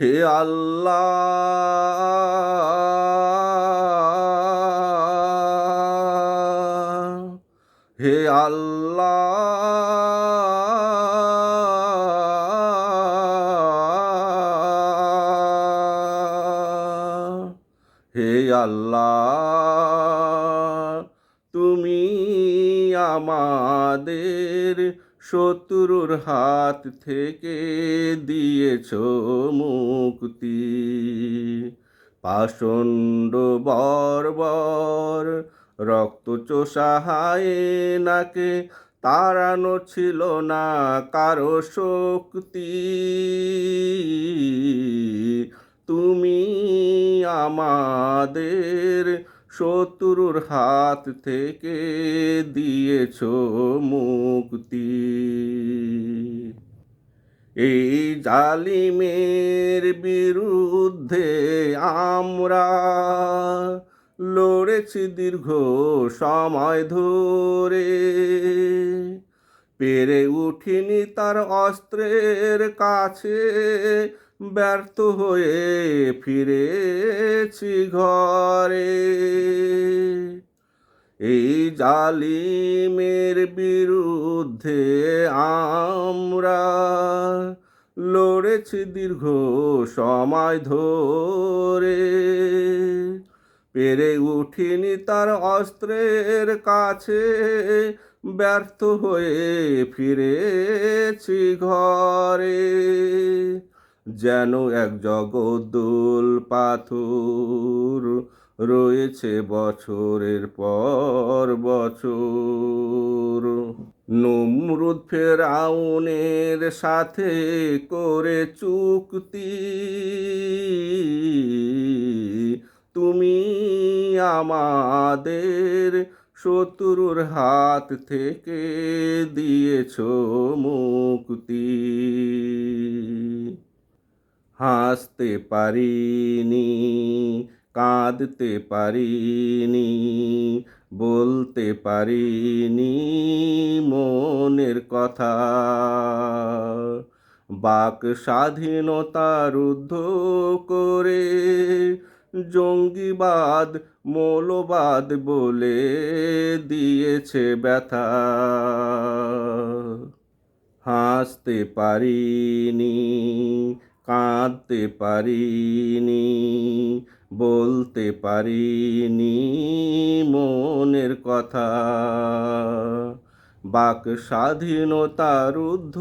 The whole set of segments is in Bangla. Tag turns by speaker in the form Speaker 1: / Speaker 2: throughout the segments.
Speaker 1: হে আল্লাহ, হে আল্লাহ, হে আল্লাহ, তুমি আমাদের শত্রুর হাত থেকে দিয়েছ মুক্তি। পাষণ্ড বর্বর রক্তচোষা হায়েনাকে তাড়ানো ছিল না কারো শক্তি। তুমি আমাদের শত্রুর হাত থেকে দিয়েছ মুক্তি। এই জালিমের বিরুদ্ধে আমরা লড়েছি দীর্ঘ সময় ধরে, পেরে উঠিনি তার অস্ত্রের কাছে, ব্যর্থ হয়ে ফিরেছি ঘরে। এই জালিমের বিরুদ্ধে আমরা লড়েছি দীর্ঘ সময় ধরে, পেরে উঠিনি তার অস্ত্রের কাছে, ব্যর্থ হয়ে ফিরেছি ঘরে। যেন এক জগদ্দল পাথর রয়েছে বছরের পর বছর। নমরুদ ফেরাউনের সাথে করে চুক্তি, তুমি আমাদের শত্রুর হাত থেকে দিয়েছ মুক্তি। হাসতে পারিনি, কাঁদতে পারিনি, বলতে পারিনি মনের কথা। বাক স্বাধীনতা রুদ্ধ করে জঙ্গিবাদ মৌলবাদ বলে দিয়েছে ব্যথা। হাসতে পারিনি, কাঁদতে পারিনি, বলতে পারিনি মনের কথা। বাক স্বাধীনতা রুদ্ধ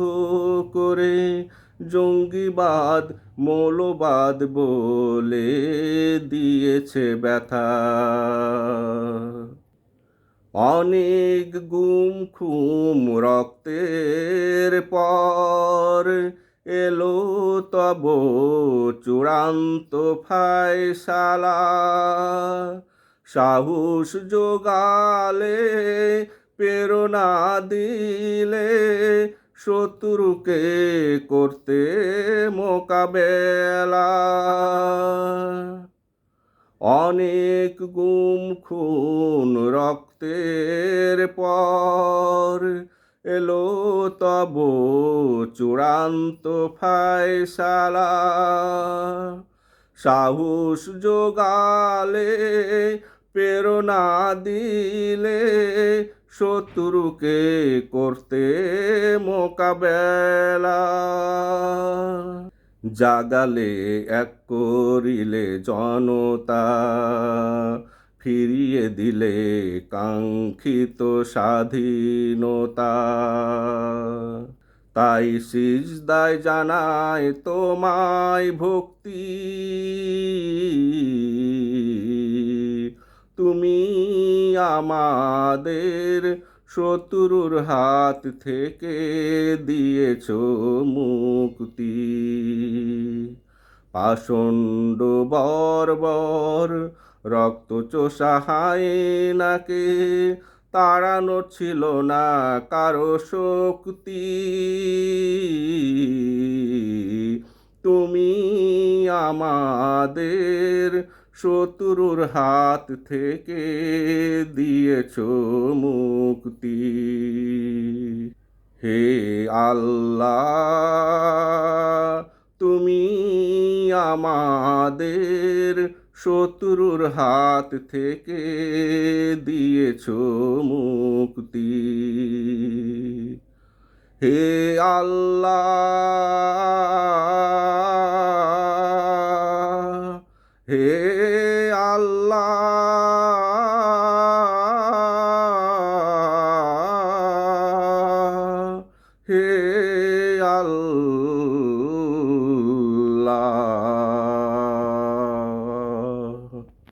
Speaker 1: করে জঙ্গিবাদ মৌলবাদ বলে দিয়েছে ব্যথা। অনেক গুম খুম রক্তের পর এলো তব চূড়ান্ত ফায়সালা। সাহস জোগালে, প্রেরণা দিলে, শত্রুকে করতে মোকাবেলা। অনেক গুম খুন রক্তের পর এলো তব চূড়ান্ত ফায়সালা। সাহস জোগালে, প্রেরণা দিলে, শত্রুকে করতে মোকাবেলা। জাগালে এক করিলে জনতা, ফিরিয়ে দিলে কাঙ্ক্ষিত স্বাধীনতা। তাই সিজদায় জানাই তোমায় ভক্তি, তুমি আমাদের শত্রুর হাত থেকে দিয়েছ মুক্তি। পাষণ্ড বর্বর রক্তচোষা হায়েনাকে তাড়ানো ছিল না কারো শক্তি। তুমি আমাদের শত্রুর হাত থেকে দিয়েছ মুক্তি। হে আল্লাহ, তুমি আমাদের শত্রুর হাত থেকে দিয়েছ মুক্তি। হে আল্লাহ, হে আল্লাহ, হে আল্লাহ।